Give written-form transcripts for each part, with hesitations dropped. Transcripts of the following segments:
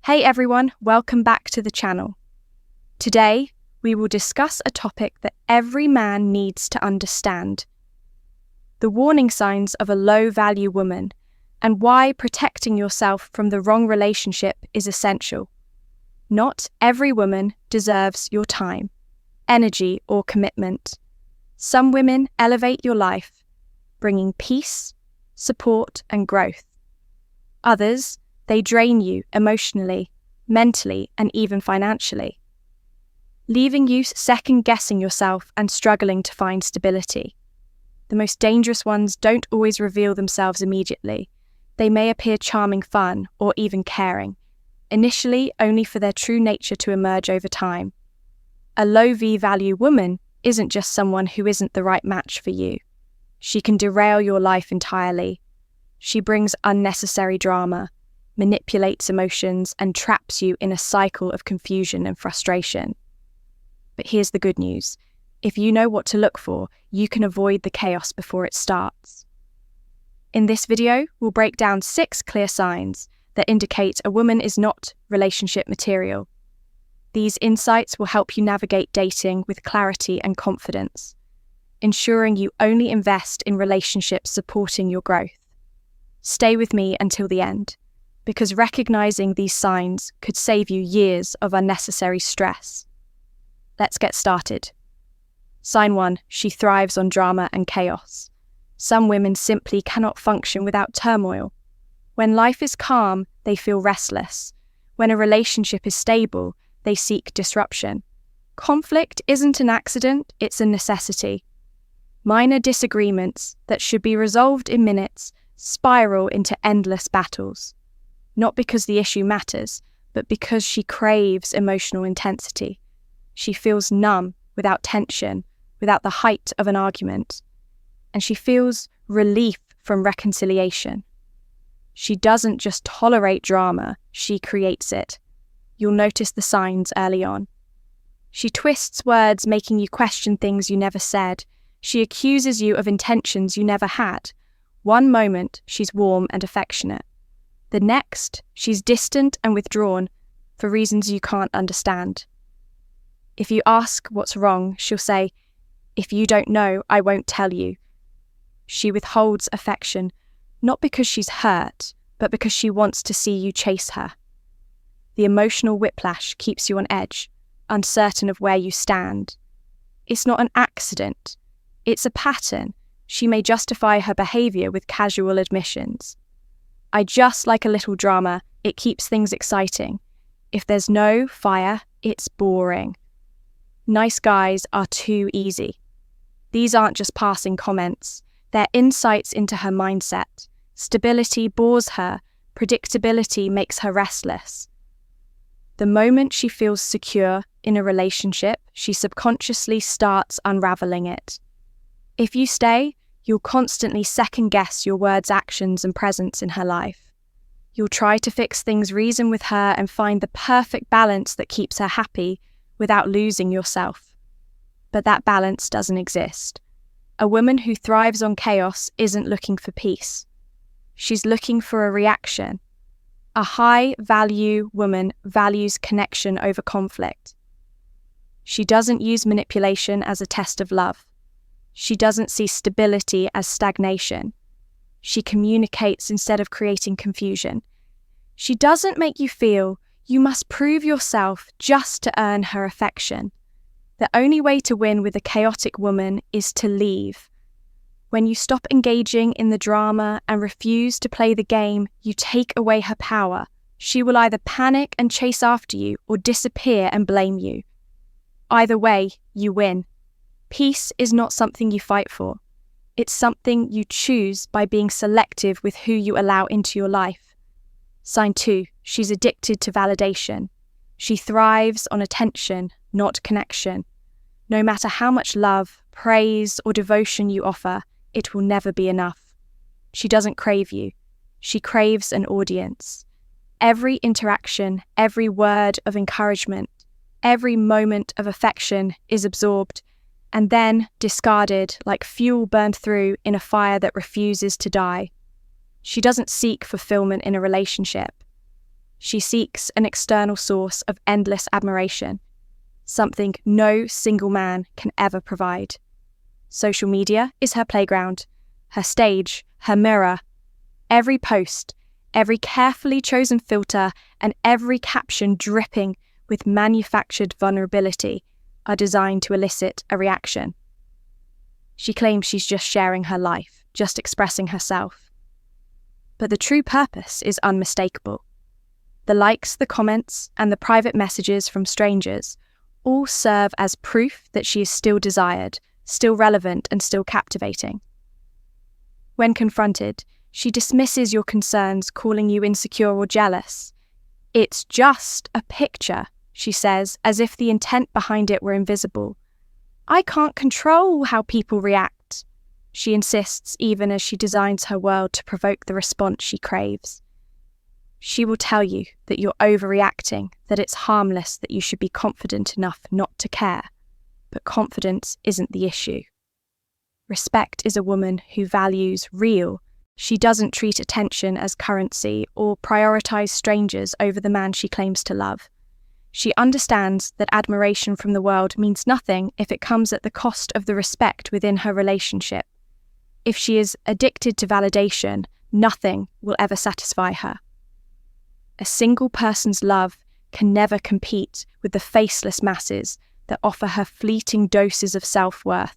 Hey everyone, welcome back to the channel. Today, we will discuss a topic that every man needs to understand: the warning signs of a low-value woman and why protecting yourself from the wrong relationship is essential. Not every woman deserves your time, energy, or commitment. Some women elevate your life, bringing peace, support, and growth. Others, they drain you emotionally, mentally, and even financially, leaving you second-guessing yourself and struggling to find stability. The most dangerous ones don't always reveal themselves immediately. They may appear charming, fun, or even caring, initially only for their true nature to emerge over time. A low V-value woman isn't just someone who isn't the right match for you. She can derail your life entirely. She brings unnecessary drama, manipulates emotions, and traps you in a cycle of confusion and frustration. But here's the good news. If you know what to look for, you can avoid the chaos before it starts. In this video, we'll break down 6 clear signs that indicate a woman is not relationship material. These insights will help you navigate dating with clarity and confidence, ensuring you only invest in relationships supporting your growth. Stay with me until the end, because recognizing these signs could save you years of unnecessary stress. Let's get started. Sign 1, she thrives on drama and chaos. Some women simply cannot function without turmoil. When life is calm, they feel restless. When a relationship is stable, they seek disruption. Conflict isn't an accident, it's a necessity. Minor disagreements that should be resolved in minutes spiral into endless battles. Not because the issue matters, but because she craves emotional intensity. She feels numb without tension, without the height of an argument. And she feels relief from reconciliation. She doesn't just tolerate drama, she creates it. You'll notice the signs early on. She twists words, making you question things you never said. She accuses you of intentions you never had. One moment, she's warm and affectionate. The next, she's distant and withdrawn for reasons you can't understand. If you ask what's wrong, she'll say, "If you don't know, I won't tell you." She withholds affection, not because she's hurt, but because she wants to see you chase her. The emotional whiplash keeps you on edge, uncertain of where you stand. It's not an accident. It's a pattern. She may justify her behavior with casual admissions. "I just like a little drama, it keeps things exciting. If there's no fire, it's boring." Nice guys are too easy. These aren't just passing comments, they're insights into her mindset. Stability bores her, predictability makes her restless. The moment she feels secure in a relationship, she subconsciously starts unraveling it. If you stay, you'll constantly second-guess your words, actions, and presence in her life. You'll try to fix things, reason with her, and find the perfect balance that keeps her happy without losing yourself. But that balance doesn't exist. A woman who thrives on chaos isn't looking for peace. She's looking for a reaction. A high-value woman values connection over conflict. She doesn't use manipulation as a test of love. She doesn't see stability as stagnation. She communicates instead of creating confusion. She doesn't make you feel you must prove yourself just to earn her affection. The only way to win with a chaotic woman is to leave. When you stop engaging in the drama and refuse to play the game, you take away her power. She will either panic and chase after you or disappear and blame you. Either way, you win. Peace is not something you fight for. It's something you choose by being selective with who you allow into your life. Sign 2, she's addicted to validation. She thrives on attention, not connection. No matter how much love, praise, or devotion you offer, it will never be enough. She doesn't crave you. She craves an audience. Every interaction, every word of encouragement, every moment of affection is absorbed and then discarded like fuel burned through in a fire that refuses to die. She doesn't seek fulfillment in a relationship. she seeks an external source of endless admiration, something no single man can ever provide. Social media is her playground, her stage, her mirror. Every post, every carefully chosen filter, and every caption dripping with manufactured vulnerability are designed to elicit a reaction. She claims she's just sharing her life, just expressing herself. But the true purpose is unmistakable. The likes, the comments, and the private messages from strangers all serve as proof that she is still desired, still relevant, and still captivating. When confronted, she dismisses your concerns, calling you insecure or jealous. "It's just a picture," she says, as if the intent behind it were invisible. "I can't control how people react," she insists, even as she designs her world to provoke the response she craves. She will tell you that you're overreacting, that it's harmless, that you should be confident enough not to care. But confidence isn't the issue. Respect is a woman who values real. She doesn't treat attention as currency or prioritize strangers over the man she claims to love. She understands that admiration from the world means nothing if it comes at the cost of the respect within her relationship. If she is addicted to validation, nothing will ever satisfy her. A single person's love can never compete with the faceless masses that offer her fleeting doses of self-worth.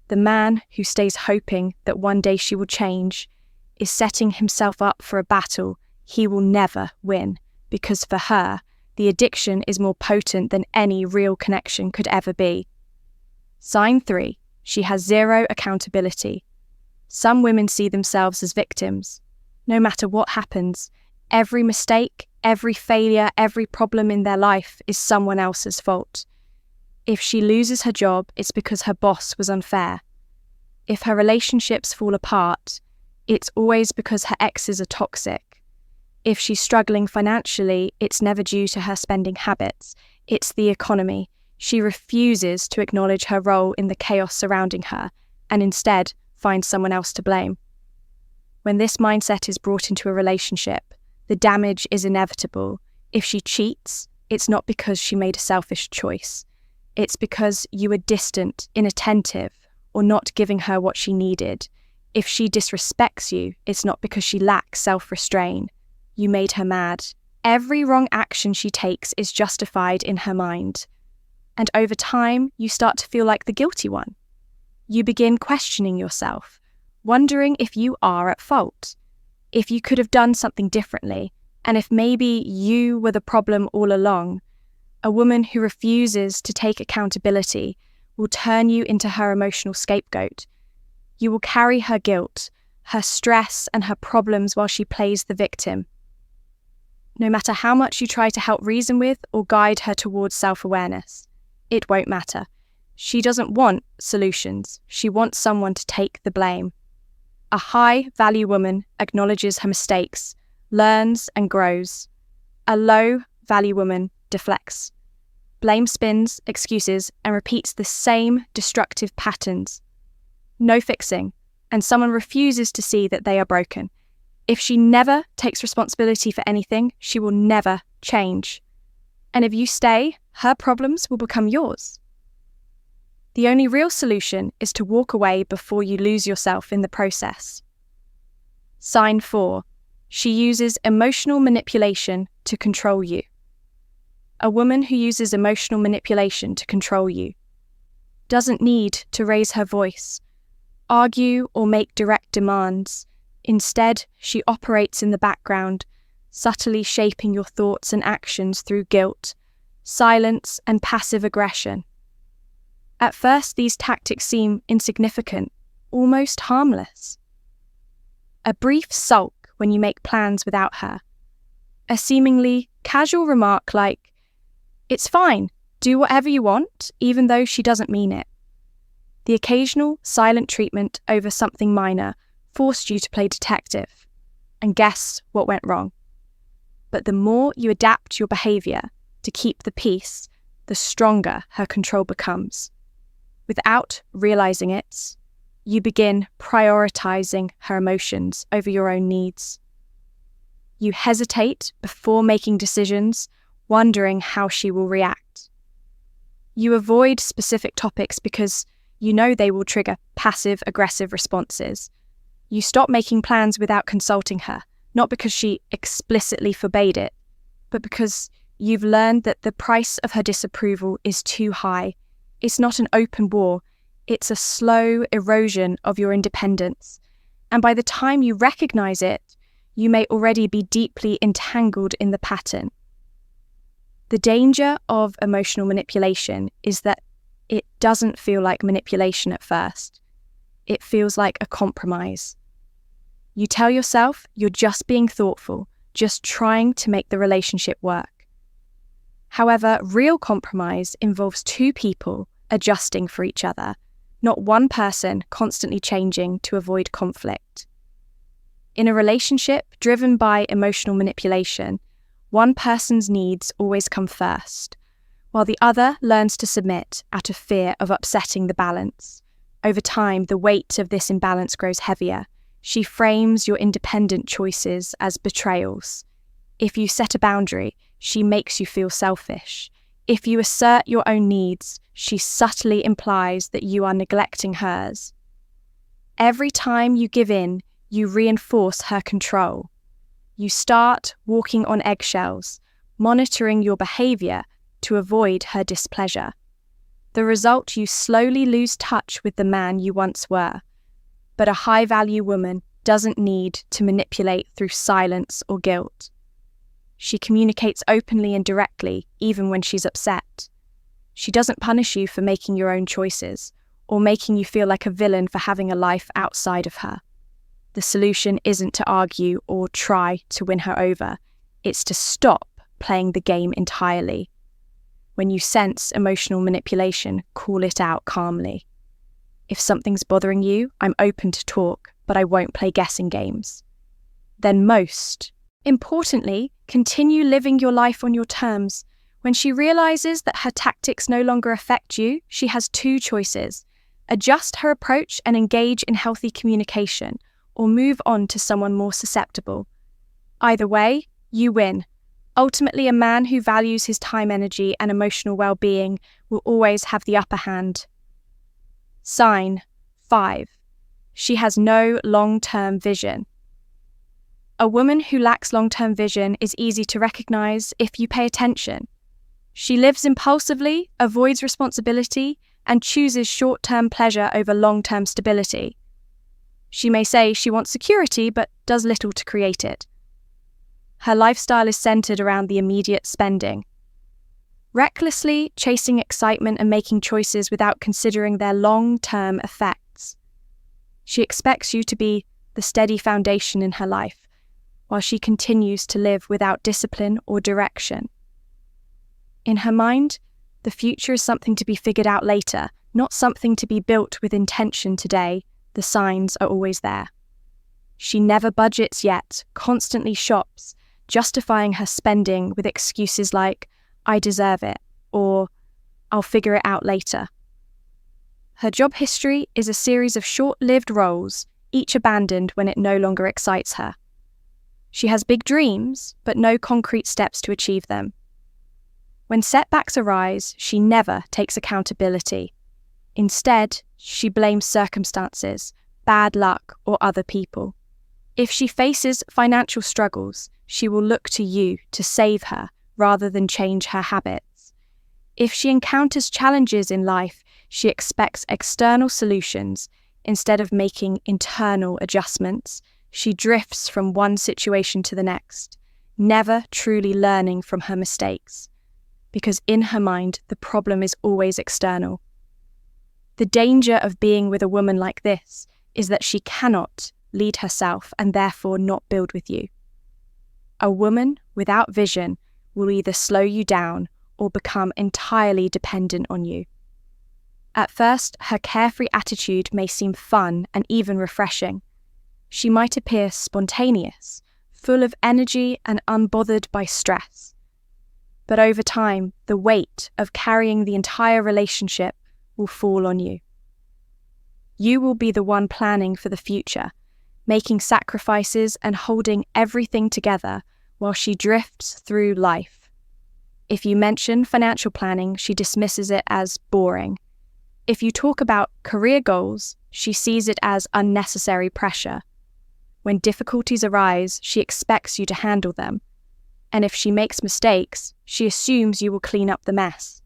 The man who stays hoping that one day she will change is setting himself up for a battle he will never win, because for her, the addiction is more potent than any real connection could ever be. Sign 3. She has zero accountability. Some women see themselves as victims. No matter what happens, every mistake, every failure, every problem in their life is someone else's fault. If she loses her job, it's because her boss was unfair. If her relationships fall apart, it's always because her exes are toxic. If she's struggling financially, it's never due to her spending habits. It's the economy. She refuses to acknowledge her role in the chaos surrounding her and instead finds someone else to blame. When this mindset is brought into a relationship, the damage is inevitable. If she cheats, it's not because she made a selfish choice. It's because you were distant, inattentive, or not giving her what she needed. If she disrespects you, it's not because she lacks self-restraint. You made her mad. Every wrong action she takes is justified in her mind. And over time, you start to feel like the guilty one. You begin questioning yourself, wondering if you are at fault, if you could have done something differently, and if maybe you were the problem all along. A woman who refuses to take accountability will turn you into her emotional scapegoat. You will carry her guilt, her stress, and her problems while she plays the victim. No matter how much you try to help reason with or guide her towards self-awareness, it won't matter. She doesn't want solutions. She wants someone to take the blame. A high-value woman acknowledges her mistakes, learns and grows. A low-value woman deflects, blame spins, excuses, and repeats the same destructive patterns. No fixing, and someone refuses to see that they are broken. If she never takes responsibility for anything, she will never change. And if you stay, her problems will become yours. The only real solution is to walk away before you lose yourself in the process. Sign 4. She uses emotional manipulation to control you. A woman who uses emotional manipulation to control you doesn't need to raise her voice, argue, or make direct demands. Instead, she operates in the background, subtly shaping your thoughts and actions through guilt, silence, and passive aggression. At first, these tactics seem insignificant, almost harmless. A brief sulk when you make plans without her. A seemingly casual remark like, "It's fine, do whatever you want," even though she doesn't mean it. The occasional silent treatment over something minor forced you to play detective and guess what went wrong. But the more you adapt your behavior to keep the peace, the stronger her control becomes. Without realizing it, you begin prioritizing her emotions over your own needs. You hesitate before making decisions, wondering how she will react. You avoid specific topics because you know they will trigger passive-aggressive responses. You stop making plans without consulting her, not because she explicitly forbade it, but because you've learned that the price of her disapproval is too high. It's not an open war, it's a slow erosion of your independence. And by the time you recognize it, you may already be deeply entangled in the pattern. The danger of emotional manipulation is that it doesn't feel like manipulation at first. It feels like a compromise. You tell yourself you're just being thoughtful, just trying to make the relationship work. However, real compromise involves two people adjusting for each other, not one person constantly changing to avoid conflict. In a relationship driven by emotional manipulation, one person's needs always come first, while the other learns to submit out of fear of upsetting the balance. Over time, the weight of this imbalance grows heavier. She frames your independent choices as betrayals. If you set a boundary, she makes you feel selfish. If you assert your own needs, she subtly implies that you are neglecting hers. Every time you give in, you reinforce her control. You start walking on eggshells, monitoring your behavior to avoid her displeasure. The result, you slowly lose touch with the man you once were. But a high-value woman doesn't need to manipulate through silence or guilt. She communicates openly and directly, even when she's upset. She doesn't punish you for making your own choices, or making you feel like a villain for having a life outside of her. The solution isn't to argue or try to win her over. It's to stop playing the game entirely. When you sense emotional manipulation, call it out calmly. If something's bothering you, I'm open to talk, but I won't play guessing games. Then most importantly, continue living your life on your terms. When she realizes that her tactics no longer affect you, she has two choices: adjust her approach and engage in healthy communication, or move on to someone more susceptible. Either way, you win. Ultimately, a man who values his time, energy, and emotional well-being will always have the upper hand. Sign 5. She has no long-term vision. A woman who lacks long-term vision is easy to recognize if you pay attention. She lives impulsively, avoids responsibility, and chooses short-term pleasure over long-term stability. She may say she wants security, but does little to create it. Her lifestyle is centered around the immediate spending. Recklessly chasing excitement and making choices without considering their long-term effects. She expects you to be the steady foundation in her life, while she continues to live without discipline or direction. In her mind, the future is something to be figured out later, not something to be built with intention today. The signs are always there. She never budgets yet, constantly shops, justifying her spending with excuses like, "I deserve it," or "I'll figure it out later." Her job history is a series of short-lived roles, each abandoned when it no longer excites her. She has big dreams, but no concrete steps to achieve them. When setbacks arise, she never takes accountability. Instead, she blames circumstances, bad luck, or other people. If she faces financial struggles, she will look to you to save her rather than change her habits. If she encounters challenges in life, she expects external solutions instead of making internal adjustments. She drifts from one situation to the next, never truly learning from her mistakes, because in her mind, the problem is always external. The danger of being with a woman like this is that she cannot lead herself and therefore not build with you. A woman without vision will either slow you down or become entirely dependent on you. At first, her carefree attitude may seem fun and even refreshing. She might appear spontaneous, full of energy and unbothered by stress. But over time, the weight of carrying the entire relationship will fall on you. You will be the one planning for the future, making sacrifices and holding everything together while she drifts through life. If you mention financial planning, she dismisses it as boring. If you talk about career goals, she sees it as unnecessary pressure. When difficulties arise, she expects you to handle them. And if she makes mistakes, she assumes you will clean up the mess.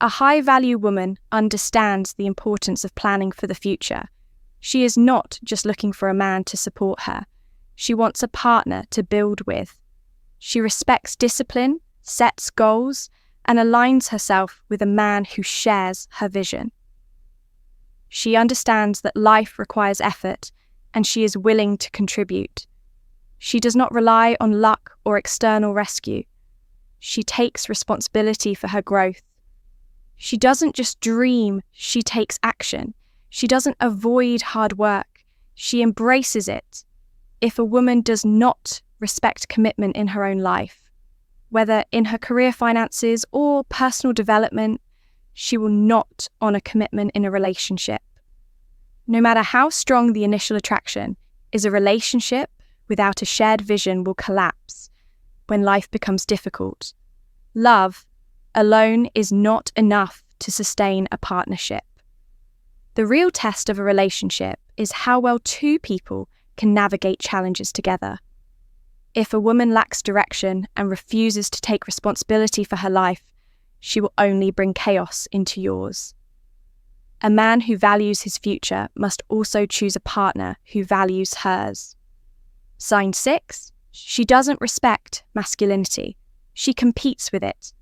A high-value woman understands the importance of planning for the future. She is not just looking for a man to support her. She wants a partner to build with. She respects discipline, sets goals, and aligns herself with a man who shares her vision. She understands that life requires effort, and she is willing to contribute. She does not rely on luck or external rescue. She takes responsibility for her growth. She doesn't just dream, she takes action. She doesn't avoid hard work, she embraces it. If a woman does not respect commitment in her own life, whether in her career finances or personal development, she will not honor commitment in a relationship. No matter how strong the initial attraction is, a relationship without a shared vision will collapse when life becomes difficult. Love alone is not enough to sustain a partnership. The real test of a relationship is how well two people can navigate challenges together. If a woman lacks direction and refuses to take responsibility for her life, she will only bring chaos into yours. A man who values his future must also choose a partner who values hers. Sign 6, she doesn't respect masculinity. She competes with it.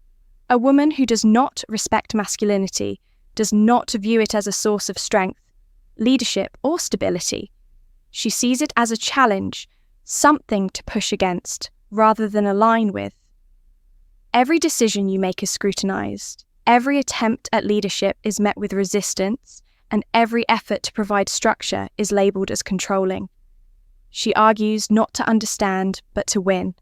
A woman who does not respect masculinity does not view it as a source of strength, leadership, or stability. She sees it as a challenge, something to push against, rather than align with. Every decision you make is scrutinized. Every attempt at leadership is met with resistance, and every effort to provide structure is labeled as controlling. She argues not to understand, but to win.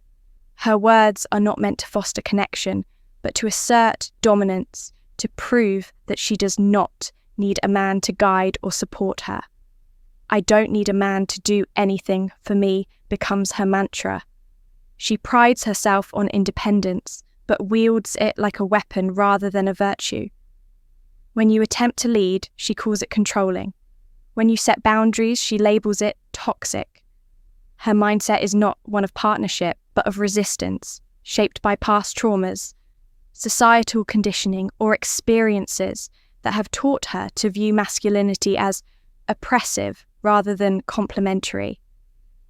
Her words are not meant to foster connection, but to assert dominance, to prove that she does not need a man to guide or support her. "I don't need a man to do anything for me" becomes her mantra. She prides herself on independence, but wields it like a weapon rather than a virtue. When you attempt to lead, she calls it controlling. When you set boundaries, she labels it toxic. Her mindset is not one of partnership, but of resistance, shaped by past traumas, societal conditioning, or experiences that have taught her to view masculinity as oppressive rather than complementary.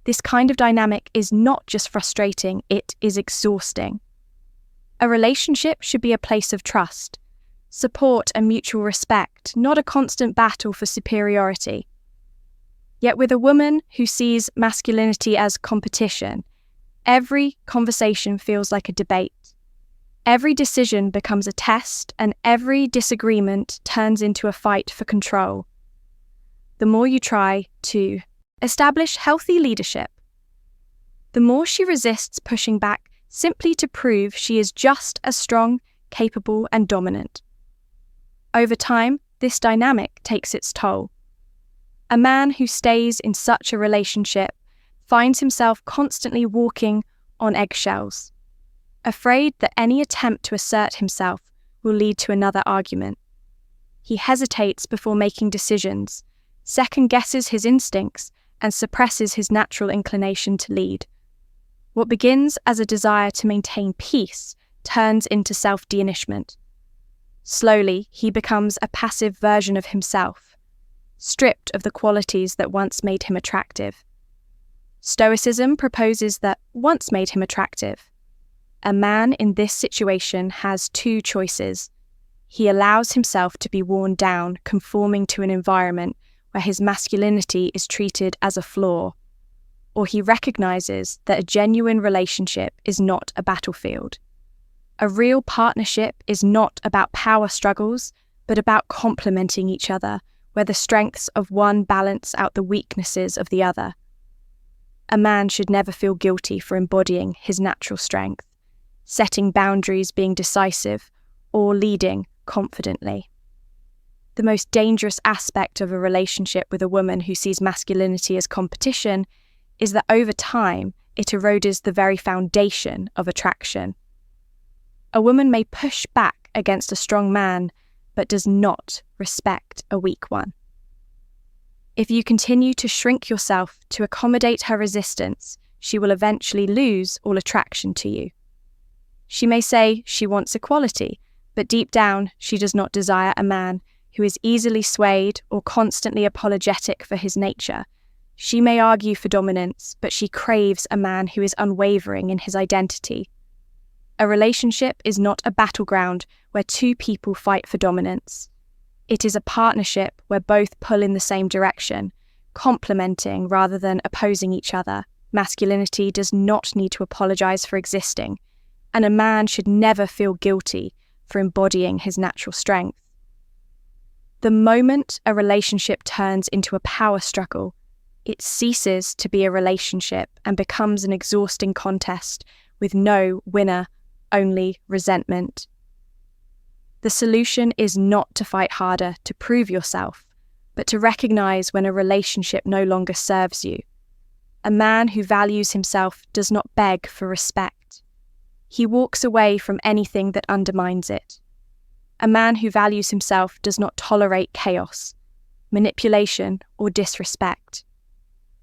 This kind of dynamic is not just frustrating, it is exhausting. A relationship should be a place of trust, support, and mutual respect, not a constant battle for superiority. Yet with a woman who sees masculinity as competition, every conversation feels like a debate. Every decision becomes a test, and every disagreement turns into a fight for control. The more you try to establish healthy leadership, the more she resists pushing back simply to prove she is just as strong, capable, and dominant. Over time, this dynamic takes its toll. A man who stays in such a relationship finds himself constantly walking on eggshells, afraid that any attempt to assert himself will lead to another argument. He hesitates before making decisions, second-guesses his instincts, and suppresses his natural inclination to lead. What begins as a desire to maintain peace turns into self-diminishment. Slowly, he becomes a passive version of himself, stripped of the qualities that once made him attractive. Stoicism proposes that once made him attractive. A man in this situation has two choices. He allows himself to be worn down, conforming to an environment where his masculinity is treated as a flaw, or he recognizes that a genuine relationship is not a battlefield. A real partnership is not about power struggles, but about complementing each other, where the strengths of one balance out the weaknesses of the other. A man should never feel guilty for embodying his natural strength, setting boundaries, being decisive, or leading confidently. The most dangerous aspect of a relationship with a woman who sees masculinity as competition is that over time, it erodes the very foundation of attraction. A woman may push back against a strong man, but does not respect a weak one. If you continue to shrink yourself to accommodate her resistance, she will eventually lose all attraction to you. She may say she wants equality, but deep down, she does not desire a man who is easily swayed or constantly apologetic for his nature. She may argue for dominance, but she craves a man who is unwavering in his identity. A relationship is not a battleground where two people fight for dominance. It is a partnership where both pull in the same direction, complementing rather than opposing each other. Masculinity does not need to apologize for existing, and a man should never feel guilty for embodying his natural strength. The moment a relationship turns into a power struggle, it ceases to be a relationship and becomes an exhausting contest with no winner, only resentment. The solution is not to fight harder to prove yourself, but to recognize when a relationship no longer serves you. A man who values himself does not beg for respect. He walks away from anything that undermines it. A man who values himself does not tolerate chaos, manipulation, or disrespect.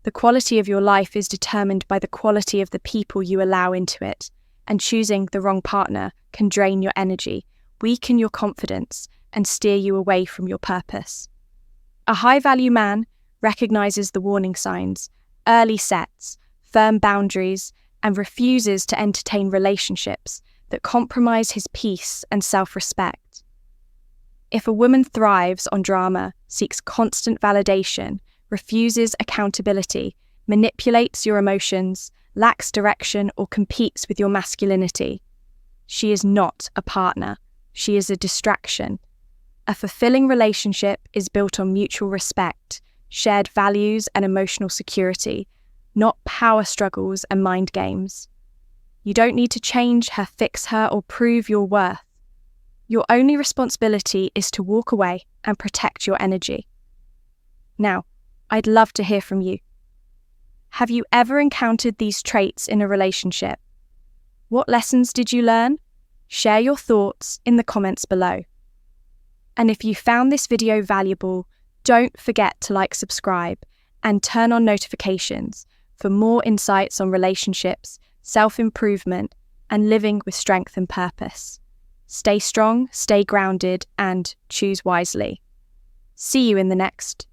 The quality of your life is determined by the quality of the people you allow into it, and choosing the wrong partner can drain your energy, weaken your confidence, and steer you away from your purpose. A high-value man recognizes the warning signs, early sets, firm boundaries, and refuses to entertain relationships that compromise his peace and self-respect. If a woman thrives on drama, seeks constant validation, refuses accountability, manipulates your emotions, lacks direction, or competes with your masculinity, she is not a partner. She is a distraction. A fulfilling relationship is built on mutual respect, shared values, and emotional security, not power struggles and mind games. You don't need to change her, fix her, or prove your worth. Your only responsibility is to walk away and protect your energy. Now, I'd love to hear from you. Have you ever encountered these traits in a relationship? What lessons did you learn? Share your thoughts in the comments below. And if you found this video valuable, don't forget to subscribe, and turn on notifications for more insights on relationships, self-improvement, and living with strength and purpose. Stay strong, stay grounded, and choose wisely. See you in the next